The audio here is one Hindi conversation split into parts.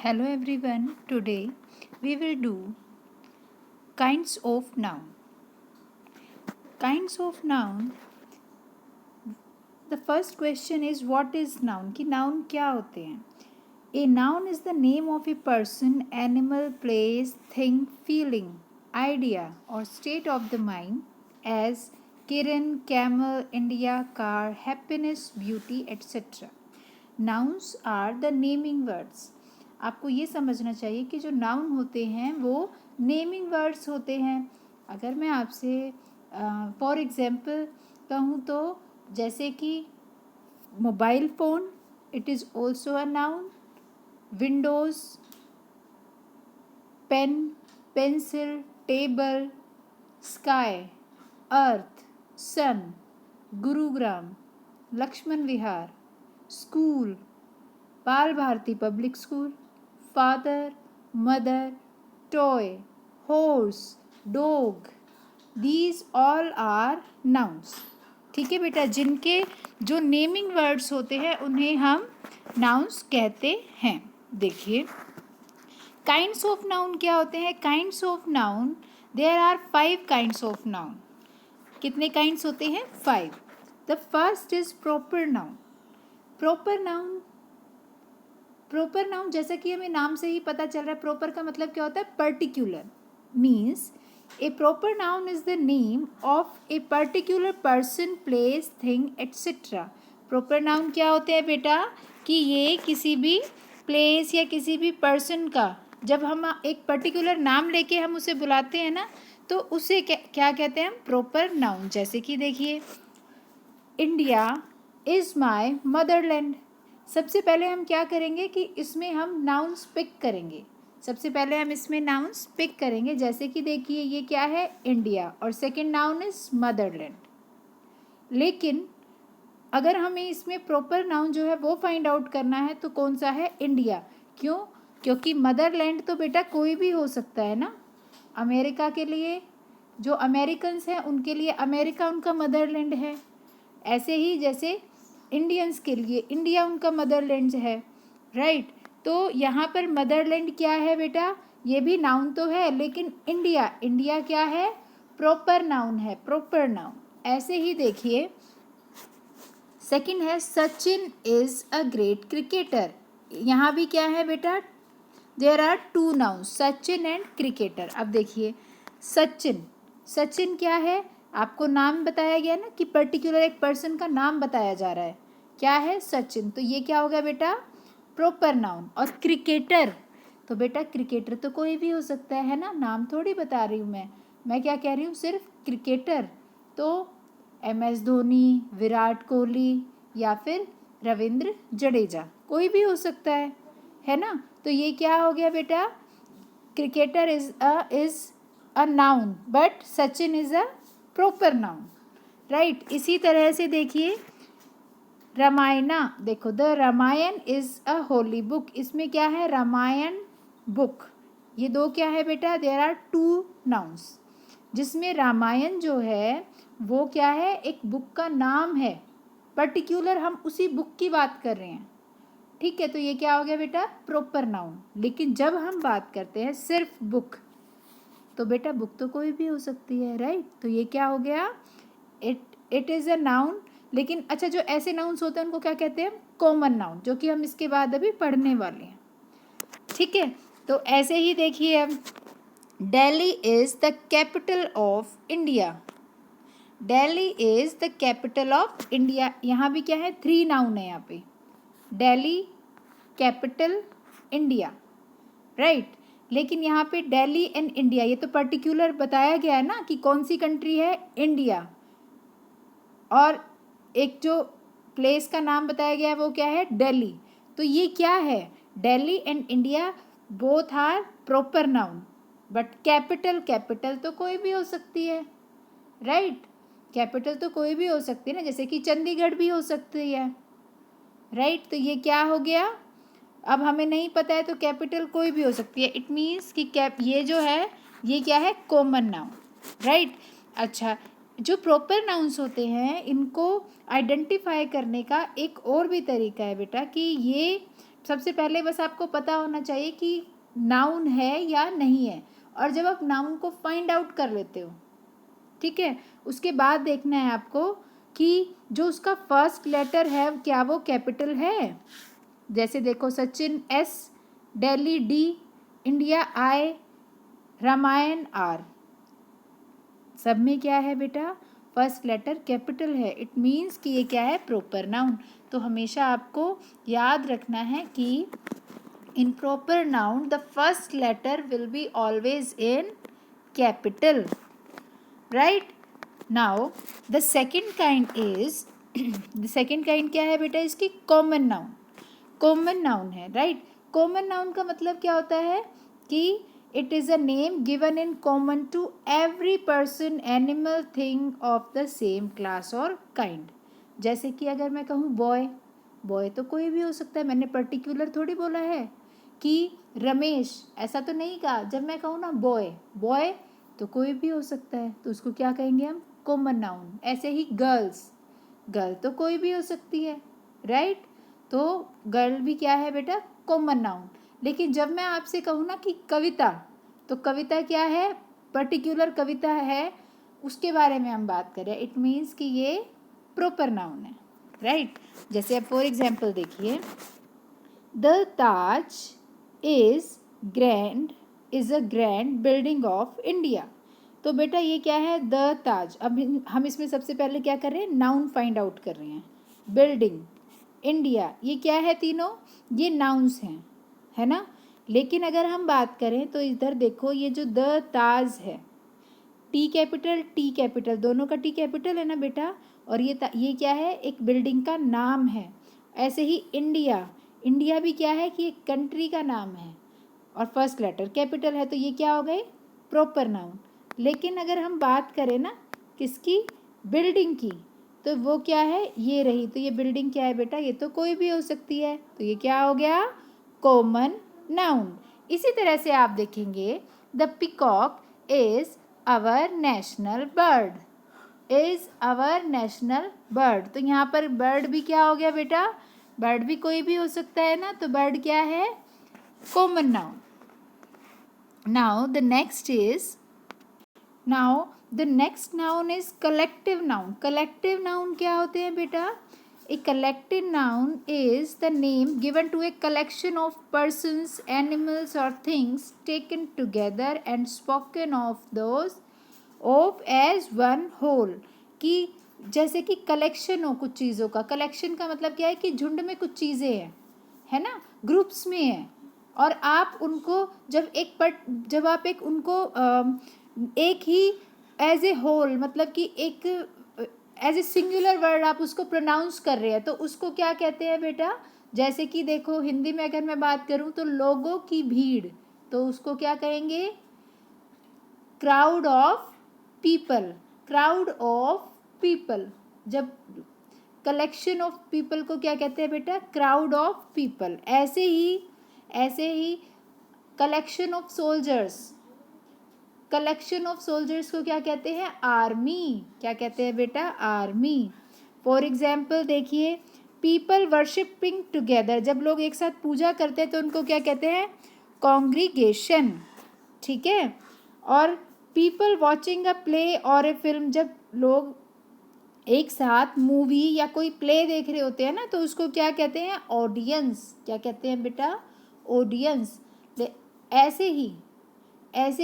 Hello everyone, today we will do kinds of noun. Kinds of noun. The first question is what is noun? कि noun क्या होते हैं? A noun is the name of a person, animal, place, thing, feeling, idea or state of the mind as Kiran, camel, India, car, happiness, beauty, etc. Nouns are the naming words. आपको ये समझना चाहिए कि जो नाउन होते हैं वो नेमिंग वर्ड्स होते हैं. अगर मैं आपसे फॉर एग्जाम्पल कहूँ तो जैसे कि mobile phone, it is also a noun. Windows, pen, pencil, table, sky, earth, sun, Gurugram, Laxman Vihar, school, Bal Bharati public school, father, mother, toy, horse, dog, these all are nouns. ठीक है बेटा, जिनके जो नेमिंग वर्ड्स होते हैं उन्हें हम नाउन्स कहते हैं. देखिए काइंड्स ऑफ नाउन क्या होते हैं. Kinds of noun, there are 5 kinds of noun. कितने काइंड्स होते हैं? 5. The first is proper noun. Proper noun, proper noun जैसा कि हमें नाम से ही पता चल रहा है, प्रॉपर का मतलब क्या होता है? Particular. Means A proper noun is the name of a particular person, place, thing etcetera. Proper noun क्या होते हैं बेटा? कि ये किसी भी प्लेस या किसी भी पर्सन का, जब हम एक पर्टिकुलर नाम लेके हम उसे बुलाते हैं ना, तो उसे क्या कहते हैं हम? Proper noun. जैसे कि देखिए इंडिया इज़ माई मदरलैंड. सबसे पहले हम क्या करेंगे कि इसमें हम नाउन्स पिक करेंगे. सबसे पहले हम इसमें नाउन्स पिक करेंगे. जैसे कि देखिए ये क्या है? इंडिया. और सेकंड नाउन इज मदरलैंड. लेकिन अगर हमें इसमें प्रॉपर नाउन जो है वो फाइंड आउट करना है तो कौन सा है? इंडिया. क्यों? क्योंकि मदरलैंड तो बेटा कोई भी हो सकता है ना. अमेरिका के लिए जो अमेरिकन्स हैं उनके लिए अमेरिका उनका मदरलैंड है. ऐसे ही जैसे इंडियंस के लिए इंडिया उनका मदरलैंड है. राइट. तो यहाँ पर मदरलैंड क्या है बेटा? ये भी नाउन तो है, लेकिन इंडिया, इंडिया क्या है? प्रॉपर नाउन है. Proper noun. ऐसे ही देखिए सेकंड है Sachin is a great cricketer. यहाँ भी क्या है बेटा? There are 2 noun, Sachin and cricketer. अब देखिए सचिन, सचिन क्या है? आपको नाम बताया गया ना कि पर्टिकुलर एक पर्सन का नाम बताया जा रहा है. क्या है? सचिन. तो ये क्या हो गया बेटा? Proper noun. और क्रिकेटर, तो बेटा क्रिकेटर तो कोई भी हो सकता है ना. नाम थोड़ी बता रही हूँ मैं क्या कह रही हूँ? सिर्फ क्रिकेटर. तो MS धोनी, विराट कोहली या फिर रविंद्र जडेजा, कोई भी हो सकता है ना. तो ये क्या हो गया बेटा? Cricketer is a noun but Sachin is a proper noun. Right. इसी तरह से देखिए रामायणा. देखो the Ramayana is a holy book. इसमें क्या है? रामायण बुक. ये 2 क्या है बेटा? There are 2 nouns. जिसमें रामायण जो है वो क्या है? एक बुक का नाम है. पर्टिकुलर हम उसी बुक की बात कर रहे हैं. ठीक है. तो ये क्या हो गया बेटा? Proper noun. लेकिन जब हम बात करते हैं सिर्फ बुक, तो बेटा बुक तो कोई भी हो सकती है. राइट. तो ये क्या हो गया? It is a noun. लेकिन अच्छा, जो ऐसे नाउन्स होते हैं उनको क्या कहते हैं? कॉमन नाउन, जो कि हम इसके बाद अभी पढ़ने वाले हैं. ठीक है. तो ऐसे ही देखिए अब Delhi is the capital of India. Delhi is the capital of India. यहाँ भी क्या है? 3 नाउन है यहाँ पे. Delhi, capital, India. राइट. लेकिन यहाँ पे दिल्ली एंड इंडिया, ये तो पर्टिकुलर बताया गया है ना कि कौन सी कंट्री है? इंडिया. और एक जो प्लेस का नाम बताया गया है वो क्या है? दिल्ली. तो ये क्या है? Delhi and India both are proper noun. But capital, capital तो कोई भी हो सकती है. राइट. कैपिटल तो कोई भी हो सकती है ना. जैसे कि चंडीगढ़ भी हो सकती है. राइट. तो ये क्या हो गया? अब हमें नहीं पता है तो कैपिटल कोई भी हो सकती है. इट मीन्स कि ये जो है ये क्या है? Common noun. राइट. अच्छा, जो प्रॉपर नाउन्स होते हैं इनको आइडेंटिफाई करने का एक और भी तरीका है बेटा कि ये सबसे पहले बस आपको पता होना चाहिए कि नाउन है या नहीं है, और जब आप नाउन को फाइंड आउट कर लेते हो, ठीक है, उसके बाद देखना है आपको कि जो उसका फर्स्ट लेटर है क्या वो कैपिटल है। जैसे देखो, Sachin S, Delhi D, India I, Ramayana R, सब में क्या है बेटा, फर्स्ट लेटर कैपिटल है। इट मीन्स कि ये क्या है, प्रॉपर नाउन। तो हमेशा आपको याद रखना है कि in proper noun the first letter will be always in capital, right. Now the second kind is the second kind क्या है बेटा इसकी, कॉमन नाउन। कॉमन नाउन है, राइट। कॉमन नाउन का मतलब क्या होता है कि it is a name given in common to every person, animal, thing of the same class और काइंड। जैसे कि अगर मैं कहूँ बॉय, बॉय तो कोई भी हो सकता है, मैंने पर्टिकुलर थोड़ी बोला है कि रमेश, ऐसा तो नहीं कहा। जब मैं कहूँ ना बॉय, बॉय तो कोई भी हो सकता है, तो उसको क्या कहेंगे हम, कॉमन नाउन। ऐसे ही गर्ल्स, गर्ल तो कोई भी हो सकती है, राइट। तो गर्ल भी क्या है बेटा, कॉमन नाउन। लेकिन जब मैं आपसे कहूँ ना कि कविता, तो कविता क्या है, पर्टिकुलर कविता है, उसके बारे में हम बात करें, इट मीन्स कि ये प्रॉपर नाउन है, राइट। जैसे अब फॉर एग्जाम्पल देखिए, the Taj is a grand building of India. तो बेटा ये क्या है, द ताज। अब हम इसमें सबसे पहले क्या कर रहे हैं, नाउन फाइंड आउट कर रहे हैं। बिल्डिंग, इंडिया, ये क्या है, तीनों ये नाउन्स हैं, है ना। लेकिन अगर हम बात करें तो इधर देखो, ये जो द ताज है, टी कैपिटल दोनों का टी कैपिटल है ना बेटा, और ये क्या है, एक बिल्डिंग का नाम है। ऐसे ही इंडिया, इंडिया भी क्या है कि एक कंट्री का नाम है, और फर्स्ट लेटर कैपिटल है, तो ये क्या हो गए, प्रॉपर नाउन। लेकिन अगर हम बात करें ना किसकी, बिल्डिंग की, तो वो क्या है, ये रही। तो ये बिल्डिंग क्या है बेटा, ये तो कोई भी हो सकती है, तो ये क्या हो गया, कॉमन नाउन। इसी तरह से आप देखेंगे, the peacock is our national bird, is our national bird. तो यहाँ पर बर्ड भी क्या हो गया बेटा, बर्ड भी कोई भी हो सकता है ना, तो बर्ड क्या है, common noun. Now the next next noun is collective noun. Collective noun क्या होते हैं बेटा, a collective noun is the name given to a collection of persons, animals or things taken together and spoken of as one whole। कि जैसे कि कलेक्शन हो कुछ चीज़ों का, कलेक्शन का मतलब क्या है कि झुंड में कुछ चीज़ें हैं, है ना, ग्रुप्स में है, और आप उनको जब आप एक ही एज ए होल, मतलब कि एक एज ए सिंगुलर वर्ड आप उसको प्रोनाउंस कर रहे हैं, तो उसको क्या कहते हैं बेटा। जैसे कि देखो, हिंदी में अगर मैं बात करूं तो लोगों की भीड़, तो उसको क्या कहेंगे, crowd of people, crowd of people. जब कलेक्शन ऑफ पीपल को क्या कहते हैं बेटा, क्राउड ऑफ पीपल। ऐसे ही collection of soldiers, collection of soldiers को क्या कहते हैं, आर्मी। क्या कहते हैं बेटा, आर्मी। फॉर एग्जाम्पल देखिए, पीपल वर्शिपिंग टुगेदर, जब लोग एक साथ पूजा करते हैं तो उनको क्या कहते हैं, कॉन्ग्रीगेशन, ठीक है। और पीपल वॉचिंग अ प्ले और ए फिल्म, जब लोग एक साथ मूवी या कोई प्ले देख रहे होते हैं ना, तो उसको क्या कहते हैं, ऑडियंस। क्या कहते हैं बेटा, ऑडियंस। ऐसे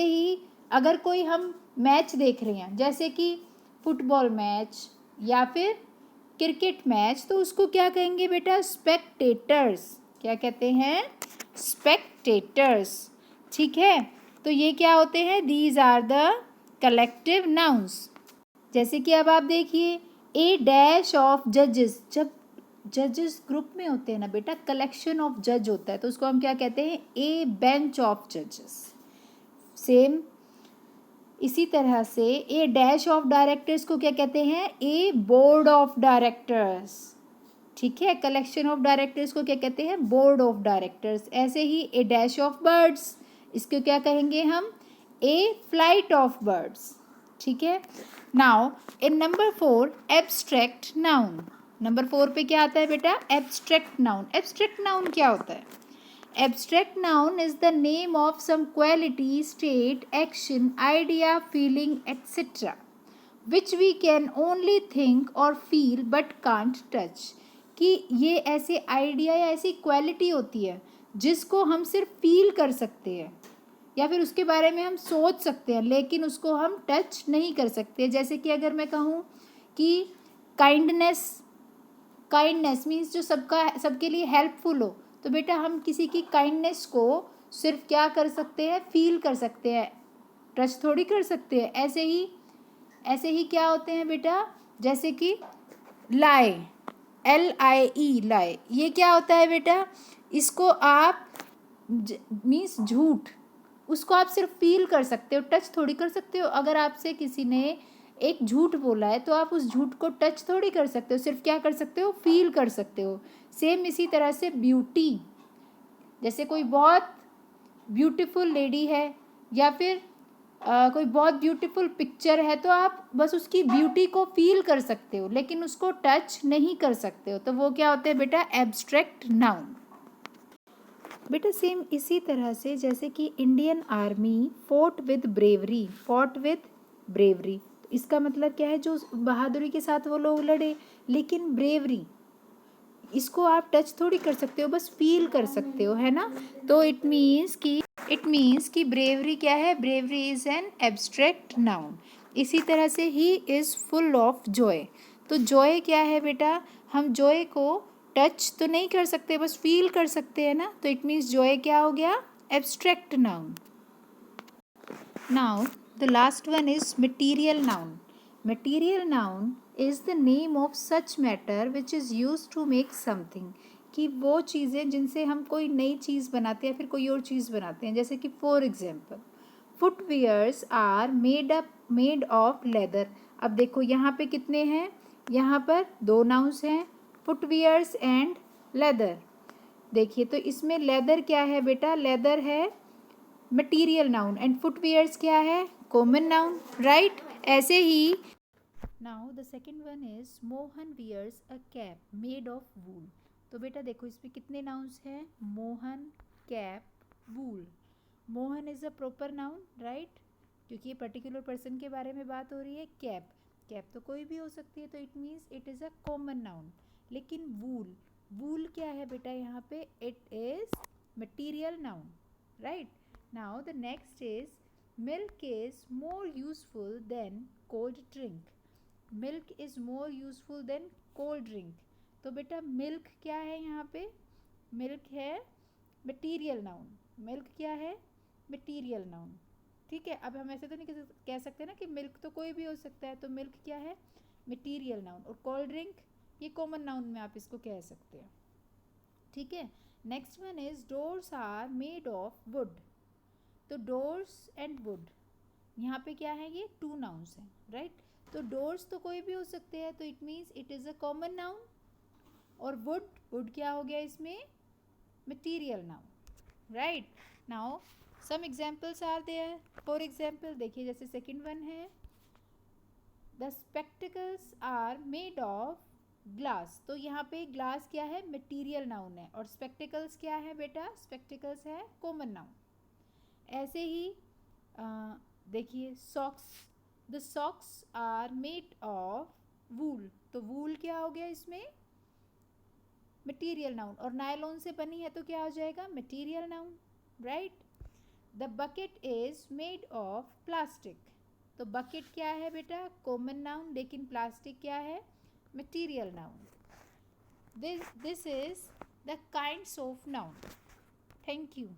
ही अगर कोई हम मैच देख रहे हैं, जैसे कि फुटबॉल मैच या फिर क्रिकेट मैच, तो उसको क्या कहेंगे बेटा, स्पेक्टेटर्स। क्या कहते हैं, स्पेक्टेटर्स, ठीक है। तो ये क्या होते हैं, these are the collective nouns. जैसे कि अब आप देखिए, ए डैश ऑफ जजेस, जब जजेस ग्रुप में होते हैं ना बेटा, कलेक्शन ऑफ जज होता है, तो उसको हम क्या कहते हैं, ए बेंच ऑफ जजेस। सेम इसी तरह से ए डैश ऑफ डायरेक्टर्स को क्या कहते हैं, ए बोर्ड ऑफ डायरेक्टर्स, ठीक है। कलेक्शन ऑफ डायरेक्टर्स को क्या कहते हैं, बोर्ड ऑफ डायरेक्टर्स। ऐसे ही ए डैश ऑफ बर्ड्स, इसको क्या कहेंगे हम, ए फ्लाइट ऑफ बर्ड्स, ठीक है। Now in number 4, abstract noun. Number 4 पे क्या आता है बेटा? Abstract noun. एब्स्ट्रैक्ट नाउन क्या होता है? Abstract noun is the name of some quality, state, action, idea, feeling etcetera which we can only think और फील बट कांट टच। कि ये ऐसे आइडिया या ऐसी क्वालिटी होती है जिसको हम सिर्फ फील कर सकते हैं या फिर उसके बारे में हम सोच सकते हैं, लेकिन उसको हम टच नहीं कर सकते। जैसे कि अगर मैं कहूँ कि काइंडनेस, काइंडनेस मीन्स जो सबके लिए हेल्पफुल हो, तो बेटा हम किसी की काइंडनेस को सिर्फ क्या कर सकते हैं? फील कर सकते हैं, टच थोड़ी कर सकते हैं। ऐसे ही क्या होते हैं बेटा? जैसे कि लाई, LIE, लाई, ये क्या होता है बेटा? इसको आप मीन्स झूठ, उसको आप सिर्फ फील कर सकते हो, टच थोड़ी कर सकते हो। अगर आपसे किसी ने एक झूठ बोला है तो आप उस झूठ को टच थोड़ी कर सकते हो, सिर्फ क्या कर सकते हो? फील कर सकते हो। सेम इसी तरह से ब्यूटी, जैसे कोई बहुत ब्यूटीफुल लेडी है या फिर कोई बहुत ब्यूटीफुल पिक्चर है, तो आप बस उसकी ब्यूटी को फील कर सकते हो लेकिन उसको टच नहीं कर सकते हो, तो वो क्या होते हैं बेटा? Abstract noun. बेटा सेम इसी तरह से जैसे कि Indian army fort with bravery, fought with bravery, इसका मतलब क्या है? जो बहादुरी के साथ वो लोग लड़े, लेकिन ब्रेवरी इसको आप टच थोड़ी कर सकते हो, बस फील कर सकते हो, है ना? तो इट मीन्स कि ब्रेवरी क्या है? Bravery is an abstract noun. इसी तरह से he is full of Joy, तो जॉय क्या है बेटा? हम जॉय को टच तो नहीं कर सकते, बस फील कर सकते हैं ना, तो इट मीन्स जॉय क्या हो गया? Abstract noun. Now, the last one is material noun. Material noun is the name of such matter which is used to make something. कि वो चीज़ें जिनसे हम कोई नई चीज़ बनाते हैं या फिर कोई और चीज़ बनाते हैं। जैसे कि for example, footwears are made of leather. अब देखो यहाँ पे कितने हैं? यहाँ पर 2 नाउन्स हैं, फुटवियर्स एंड लेदर। देखिए तो इसमें लेदर क्या है बेटा? लेदर है मटीरियल नाउन एंड फुटवियर्स क्या है? Common noun, right? ऐसे ही now the second one is Mohan wears a cap made of wool. तो बेटा देखो इसमें कितने नाउन्स हैं? Mohan, cap, wool. Mohan is a proper noun, right, क्योंकि ये पर्टिकुलर पर्सन के बारे में बात हो रही है। कैप, कैप तो कोई भी हो सकती है, तो it means it is a common noun. लेकिन वूल, वूल क्या है बेटा? यहाँ पे it is material noun, right? Now the next is milk is more useful than cold drink. Milk is more useful than cold drink. तो बेटा milk क्या है यहाँ पे? milk है material noun. milk क्या है? material noun. ठीक है, अब हम ऐसे तो नहीं कह सकते ना कि milk तो कोई भी हो सकता है, तो milk क्या है? material noun. और cold drink ये common noun में आप इसको कह सकते हैं, ठीक है? Next one is doors are made of wood. तो डोर्स एंड वुड यहाँ पे क्या है? ये 2 नाउन्स हैं, राइट? तो डोर्स तो कोई भी हो सकते हैं, तो it means it is a common noun. और वुड, वुड क्या हो गया इसमें? Material noun, right? Now some examples are there. For example देखिए, जैसे सेकेंड वन है the spectacles are made of glass. तो यहाँ पे ग्लास क्या है? मटीरियल नाउन है, और स्पेक्टिकल्स क्या है बेटा? स्पेक्टिकल्स है कॉमन नाउन। ऐसे ही देखिए socks, the socks are made of wool. तो वूल क्या हो गया इसमें? Material noun. और नायलॉन से बनी है तो क्या हो जाएगा? Material noun, right? The bucket is made of plastic. तो बकेट क्या है बेटा? कॉमन नाउन, लेकिन प्लास्टिक क्या है? Material noun. This is the kinds of noun. Thank you.